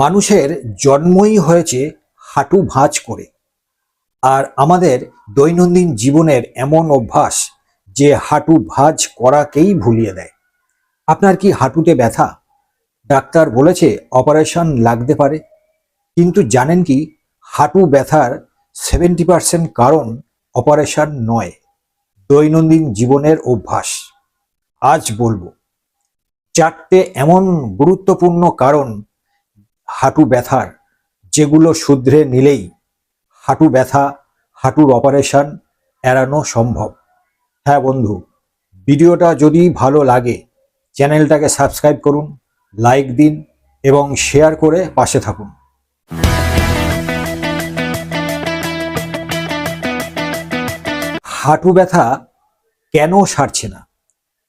মানুষের জন্মই হয়েছে হাঁটু ভাঁজ করে। আর আমাদের দৈনন্দিন জীবনের এমন অভ্যাস যে হাঁটু ভাঁজ করাকেই ভুলিয়ে দেয়। আপনার কি হাঁটুতে ব্যথা? ডাক্তার বলেছে অপারেশন লাগতে পারে, কিন্তু জানেন কি হাঁটু ব্যথার 70% কারণ অপারেশন নয়, দৈনন্দিন জীবনের অভ্যাস। আজ বলবো 4টে এমন গুরুত্বপূর্ণ কারণ হাঁটু ব্যথার, যেগুলো শুধরে নিলেই হাঁটু ব্যথা, হাঁটুর অপারেশন এড়ানো সম্ভব। হ্যাঁ বন্ধু, ভিডিওটা যদি ভালো লাগে চ্যানেলটাকে সাবস্ক্রাইব করুন, লাইক দিন এবং শেয়ার করে পাশে থাকুন। হাঁটু ব্যথা কেন সারছে না?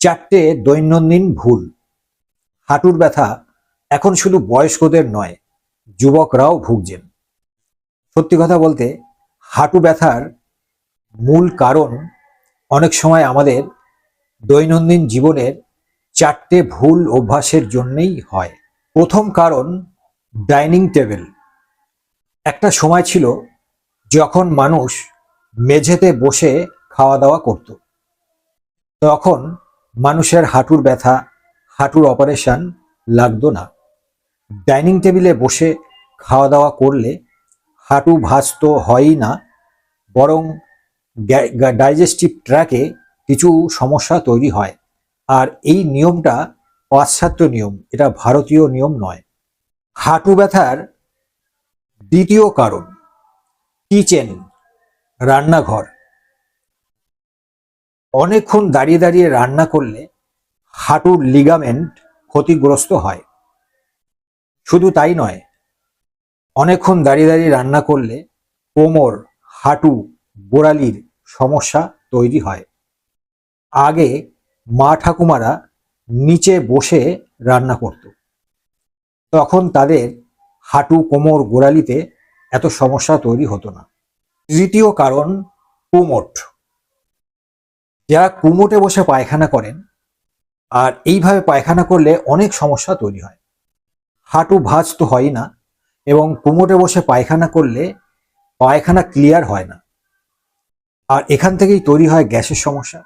4টে দৈনন্দিন ভুল। হাঁটুর ব্যথা এখন শুধু বয়স্কদের নয়, যুবকরাও ভুগছেন। সত্যি কথা বলতে হাঁটু ব্যথার মূল কারণ অনেক সময় আমাদের দৈনন্দিন জীবনের 4টে ভুল অভ্যাসের জন্যই হয়। প্রথম কারণ ডাইনিং টেবিল। একটা সময় ছিল যখন মানুষ মেঝেতে বসে খাওয়া দাওয়া করত। তখন মানুষের হাঁটুর ব্যথা, হাঁটুর অপারেশন লাগতো না। ডাইনিং টেবিলে বসে খাওয়া দাওয়া করলে হাঁটু ভাঁজ তো হয়ই না, বরং ডাইজেস্টিভ ট্র্যাকে কিছু সমস্যা তৈরি হয়। আর এই নিয়মটা পাশ্চাত্য নিয়ম, এটা ভারতীয় নিয়ম নয়। হাঁটু ব্যথার দ্বিতীয় কারণ কিচেন, রান্নাঘর। অনেকক্ষণ দাঁড়িয়ে দাঁড়িয়ে রান্না করলে হাঁটুর লিগামেন্ট ক্ষতিগ্রস্ত হয়। শুধু তাই নয়, অনেকক্ষণ দাঁড়িয়ে দাঁড়িয়ে রান্না করলে কোমর, হাঁটু, গোড়ালির সমস্যা তৈরি হয়। আগে মা ঠাকুমারা নিচে বসে রান্না করত, তখন তাদের হাঁটু, কোমর, গোড়ালিতে এত সমস্যা তৈরি হতো না। তৃতীয় কারণ কুমোট। যারা কুমোটে বসে পায়খানা করেন, আর এইভাবে পায়খানা করলে অনেক সমস্যা তৈরি হয়। হাঁটু ভাঁজ তো হয় না, এবং কুমোটে বসে পায়খানা করলে পায়খানা ক্লিয়ার হয় না। আর এখান থেকেই তৈরি হয় গ্যাসের সমস্যা,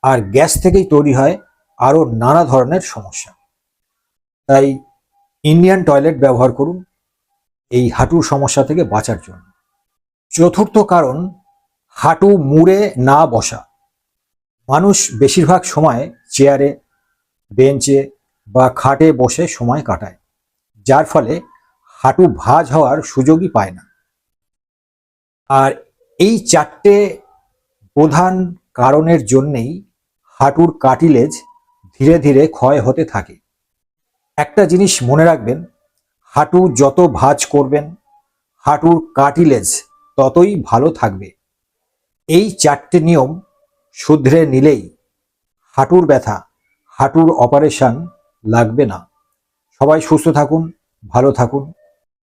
আর গ্যাস থেকেই তৈরি হয় আরো নানা ধরনের সমস্যা। তাই ইন্ডিয়ান টয়লেট ব্যবহার করুন এই হাঁটুর সমস্যা থেকে বাঁচার জন্য। চতুর্থ কারণ হাঁটু মুড়ে না বসা। মানুষ বেশিরভাগ সময় চেয়ারে, বেঞ্চে বা খাটে বসে সময় কাটায়, যার ফলে হাঁটু ভাঁজ হওয়ার সুযোগই পায় না। আর এই 4টে প্রধান কারণের জন্যেই হাঁটুর কার্টিলেজ ধীরে ধীরে ক্ষয় হতে থাকে। একটা জিনিস মনে রাখবেন, হাঁটু যত ভাঁজ করবেন হাঁটুর কার্টিলেজ ততই ভালো থাকবে। এই 4টে নিয়ম শুধরে নিলেই হাঁটুর ব্যথা, হাঁটুর অপারেশন লাগবে না। সবাই সুস্থ থাকুন, ভালো থাকুন।